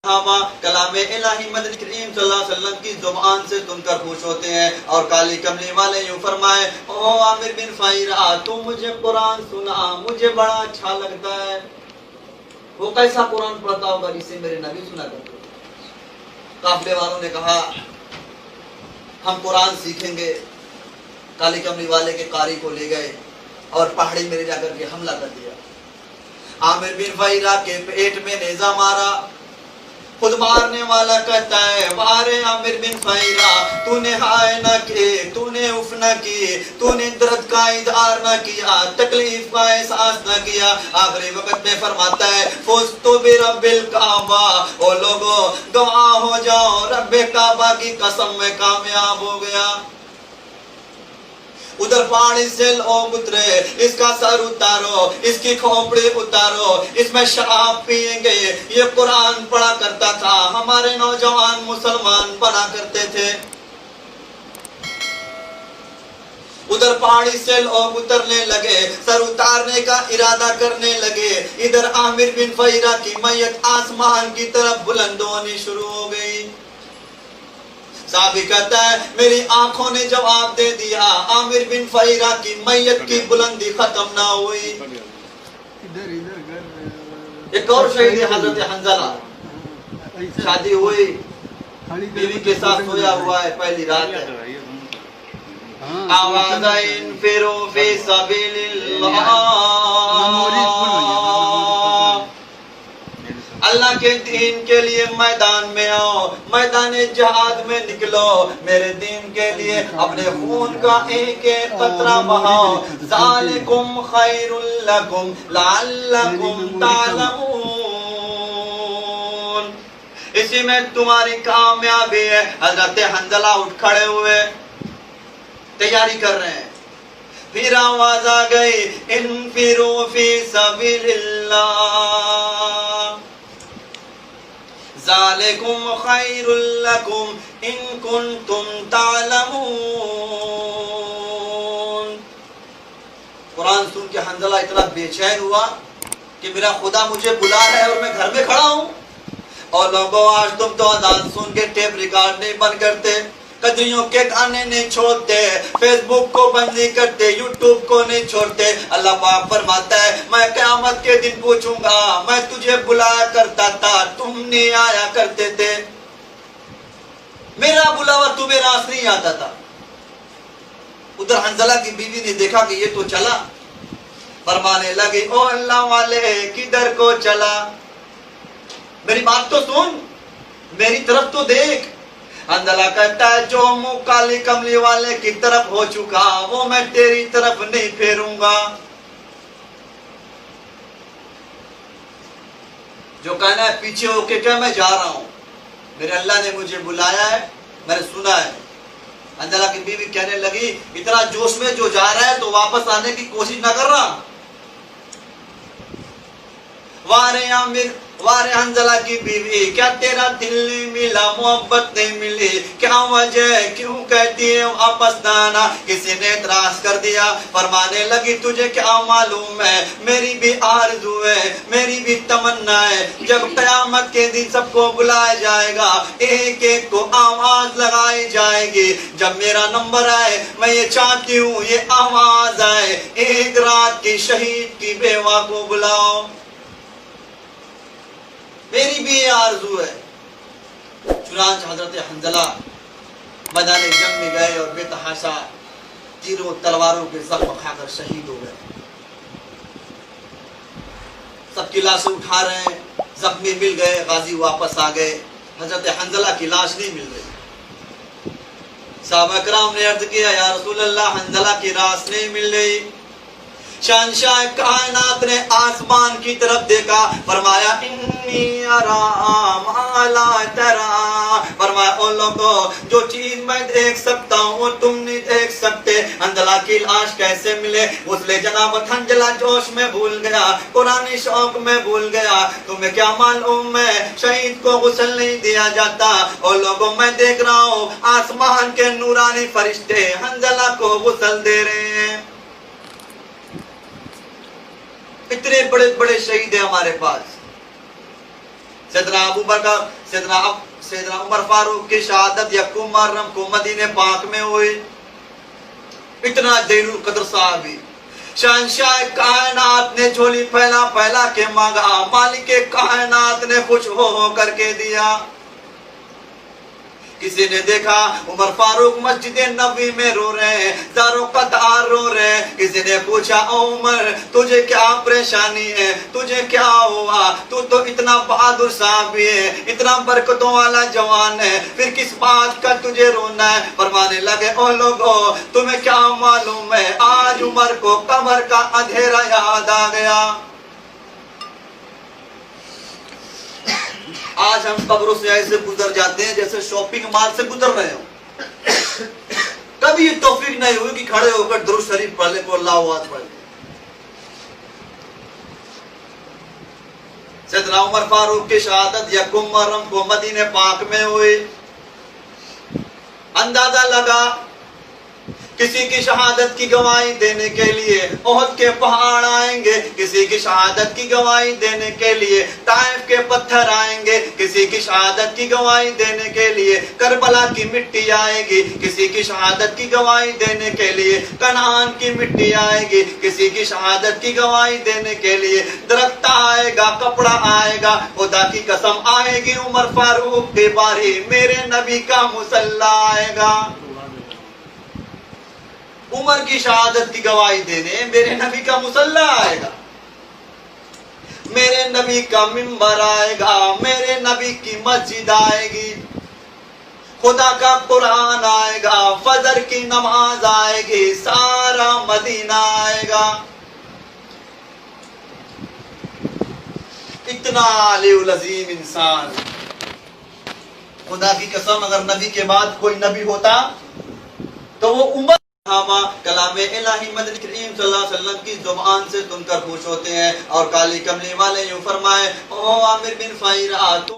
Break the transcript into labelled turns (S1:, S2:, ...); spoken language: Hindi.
S1: कलामे इलाही मदनी करीम सल्लल्लाहु अलैहि वसल्लम की जुबान से सुनकर खुश होते हैं। और काली कमली वाले यूं फरमाए, ओ आमिर बिन फाहिरा, तू मुझे कुरान सुना, मुझे बड़ा अच्छा लगता है। वो कैसा कुरान पढ़ता होगा जिसे मेरे नबी सुना करते। काफिले वालों ने कहा हम कुरान सीखेंगे। काली कमली वाले के कारी को ले गए और पहाड़ी में ले जाकर के हमला कर दिया। आमिर बिन फाहिरा के पेट में नेजा मारा। खुद मारने वाला कहता है, वारे आमिर बिन फाहिरा, तूने हाय न की, तूने उफ न की, तूने दर्द का इजहार न किया, तकलीफ का एहसास न किया। आखिरी वक्त में फरमाता है, फुज़्तु बिरब्बिल काबा, ओ लोगों गवाह हो जाओ, रब्बे काबा की कसम में कामयाब हो गया। उधर पहाड़ी से लोग उतरे, इसका सर उतारो, इसकी खोपड़ी उतारो, इसमें शराब पिएंगे। ये कुरान पढ़ा करता था, हमारे नौजवान मुसलमान बना करते थे। उधर पहाड़ी से लोग उतरने लगे, सर उतारने का इरादा करने लगे। इधर आमिर बिन फाहिरा की मैयत आसमान की तरफ बुलंद होनी शुरू हो गई। साहबी कहता है, मेरी आंखों ने जवाब दे दिया, आमिर बिन फाहिरा की मैयत की बुलंदी खत्म ना हुई। एक और शहीद हजरत हंजला, शादी हुई, बीवी के साथ सोया हुआ है, पहली रात है। आवाज़ाइन फिरो फी सबीलिल्लाह, अल्लाह के दीन के लिए मैदान में आओ, मैदान जहाद में निकलो, मेरे दीन के लिए अपने खून का एक एक कतरा बहाओ। ज़ालिकुम खैरुल लकुम लअल्लकुम तालमून, इसी में तुम्हारी कामयाबी है। हजरत हंजला उठ खड़े हुए, तैयारी कर रहे हैं। फिर आवाज आ गई, इन्फिरू फी सबीलिल्लाह, ज़ालिकुम खैरुल लकुम इन कुंतुम तालमून। कुरान सुन के हंजला इतना बेचैन हुआ कि मेरा खुदा मुझे बुला रहा है और मैं घर में खड़ा हूं। और लोगों, आज तुम तो अजान सुन के टेप रिकॉर्ड नहीं बंद करते, कदरियों के गाने नहीं छोड़ते, फेसबुक को बंद नहीं करते, यूट्यूब को नहीं छोड़ते। अल्लाह पाक फरमाता है, मैं क़यामत के दिन पूछूंगा, मैं तुझे बुलाया करता था, तुम नहीं आया करते थे, मेरा बुलावा तुम्हें रास नहीं आता था। उधर हंजला की बीवी ने देखा कि ये तो चला, फरमाने लगी, ओ अल्लाह वाले किधर को चला, मेरी बात तो सुन, मेरी तरफ तो देख। हंजला कहता है, जो मुंह काली कमली वाले की तरफ हो चुका, वो मैं तेरी तरफ नहीं फेरूंगा। जो कहना है पीछे होके क्या, मैं जा रहा हूं, मेरे अल्लाह ने मुझे बुलाया है, मैंने सुना है। हंजला की बीवी कहने लगी, इतना जोश में जो जा रहा है तो वापस आने की कोशिश ना कर रहा। वारे आमिर, वारे हंजला की बीवी, क्या तेरा दिल नहीं मिला, मोहब्बत नहीं मिली, क्या वजह, क्यों कहती है वापस ना आना। किसी ने इतराज कर दिया, फरमाने लगी, तुझे क्या मालूम है, मेरी भी आरज़ू है, मेरी भी तमन्ना है, जब क़यामत के दिन सबको बुलाया जाएगा, एक एक को आवाज लगाई जाएगी, जब मेरा नंबर आए, मैं ये चाहती हूँ ये आवाज आए, एक रात की शहीद की बेवा को बुलाओ, मेरी भी आरज़ू है। चुनांच हजरत हंजला मैदान जंग में गए और बेतहाशा तीरों तलवारों के जख्म खाकर शहीद हो गए। सबकी लाशें उठा रहे हैं, जख्मी मिल गए, गाजी वापस आ गए, हजरत हंजला की लाश नहीं मिल रही। साहबा कराम ने अर्ज किया, या रसूल अल्लाह, हंजला की लाश नहीं मिल रही। शहंशाह कायनात ने आसमान की तरफ देखा, फरमाया, इन्नी अरा मा ला तरा, फरमाया, ओ लोगों, जो चीज मैं देख सकता हूँ वो तुम नहीं देख सकते। हंजला की लाश कैसे मिले? उसने जनाब हंजला जोश में भूल गया, पुरानी शौक में भूल गया। तुम्हें क्या मालूम है, शहीद को गुस्ल नहीं दिया जाता। और लोगों, मैं देख रहा हूँ आसमान के नूरानी फरिश्ते हंजला को गुस्ल दे रहे हैं। इतने बड़े बड़े शहीद हैं हमारे पास, सैयदना उमर फारूक की शहादत यकम मुहर्रम को मदीने पाक में हुई। इतना ज़ैनुल क़द्र साहबी शहंशाह कायनात ने झोली फैला फैला के मांगा, मालिक कायनात ने खुश हो करके दिया। किसी ने देखा उमर फारूक मस्जिद नबी में रो रहे हैं, ज़ारों कतार रो रहे हैं। किसी ने पूछा ओ उमर तुझे क्या परेशानी है, तुझे क्या हुआ, तू तो इतना बहादुर साहबी है, इतना बरकतों वाला जवान है, फिर किस बात का तुझे रोना है। फरमाने लगे ओ लोगों तुम्हें क्या मालूम है, आज उमर को कब्र का अंधेरा याद आ गया। आज हम कब्रों से ऐसे गुजर जाते हैं जैसे शॉपिंग मॉल से गुजर रहे हो। कभी ये तौफीक नहीं हुई कि खड़े होकर दुरूद शरीफ पढ़ ले, अल्लाहु अकबर। सैयदना उमर फारूक की शहादत यकम मुहर्रम को मदीने पाक में हुई। अंदाजा लगा किसी की शहादत की गवाही देने के लिए ओहद के पहाड़ आएंगे, किसी की शहादत की गवाही देने के लिए ताइफ के पत्थर आएंगे, किसी की शहादत की गवाही देने के लिए करबला की मिट्टी आएगी, किसी की शहादत की गवाही देने के लिए कनान की मिट्टी आएगी, किसी की शहादत की गवाही देने के लिए दरख्त आएगा, कपड़ा आएगा। खुदा की कसम आएगी उमर फारूक की बारी, मेरे नबी का मुसल्ला आएगा। उमर की शहादत की गवाही देने मेरे नबी का मुसल्ला आएगा, मेरे नबी का मिंबर आएगा, मेरे नबी की मस्जिद आएगी, खुदा का कुरान आएगा, फजर की नमाज आएगी, सारा मदीना आएगा। इतना अलीउल अज़ीम इंसान। खुदा की कसम अगर नबी के बाद कोई नबी होता तो वो उमर कलामे इलाही मदनी करीम सल्लल्लाहु अलैहि वसल्लम की जुबान से सुनकर खुश होते हैं। और काली कमली वाले यूं फरमाए ओ आमिर बिन फाइरा